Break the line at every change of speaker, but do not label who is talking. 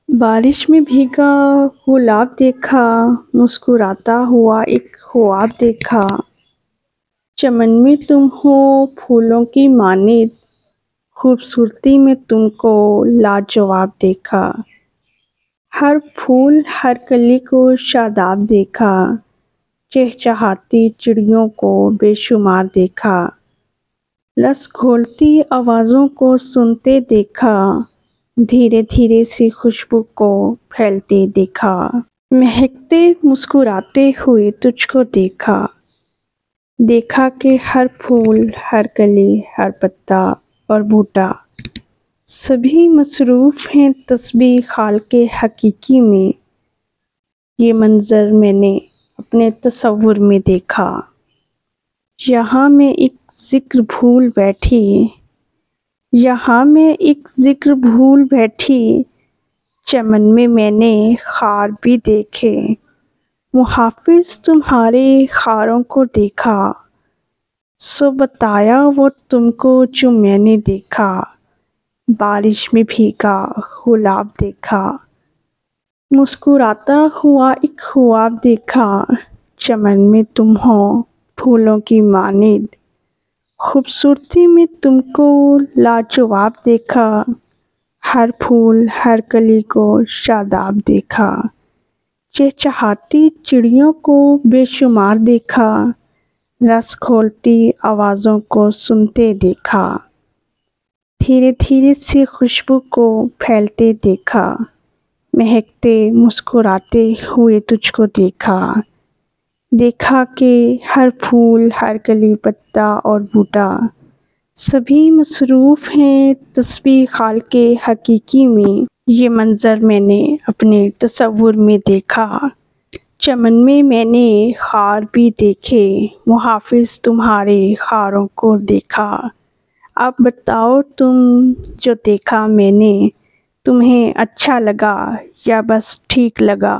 بارش میں بھیگا گلاب دیکھا، مسکراتا ہوا ایک خواب دیکھا۔ چمن میں تم ہو پھولوں کی مانند، خوبصورتی میں تم کو لاجواب دیکھا۔ ہر پھول ہر کلی کو شاداب دیکھا، چہچہاتی چڑیوں کو بے شمار دیکھا۔ رس گھولتی آوازوں کو سنتے دیکھا، دھیرے دھیرے سی خوشبو کو پھیلتے دیکھا۔ مہکتے مسکراتے ہوئے تجھ کو دیکھا، دیکھا کہ ہر پھول ہر کلی ہر پتا اور بوٹا سبھی مصروف ہیں تسبیح خالق حقیقی میں۔ یہ منظر میں نے اپنے تصور میں دیکھا۔ یہاں میں ایک ذکر بھول بیٹھی، یہاں میں ایک ذکر بھول بیٹھی، چمن میں نے خار بھی دیکھے۔ محافظ تمہارے خاروں کو دیکھا، سو بتایا وہ تم کو جو میں نے دیکھا۔ بارش میں بھیگا گلاب دیکھا، مسکراتا ہوا ایک خواب دیکھا۔ چمن میں تم ہو پھولوں کی مانند، خوبصورتی میں تم کو لاجواب دیکھا۔ ہر پھول ہر کلی کو شاداب دیکھا، چہچہاتی چڑیوں کو بے شمار دیکھا۔ رس گھولتی آوازوں کو سنتے دیکھا، دھیرے دھیرے سی خوشبو کو پھیلتے دیکھا۔ مہکتے مسکراتے ہوئے تجھ کو دیکھا، دیکھا کہ ہر پھول ہر کلی پتا اور بوٹا سبھی مصروف ہیں تسبیح خالق حقیقی میں۔ یہ منظر میں نے اپنے تصور میں دیکھا۔ چمن میں نے خار بھی دیکھے، محافظ تمہارے خاروں کو دیکھا۔ اب بتاؤ تم جو دیکھا میں نے، تمہیں اچھا لگا یا بس ٹھیک لگا؟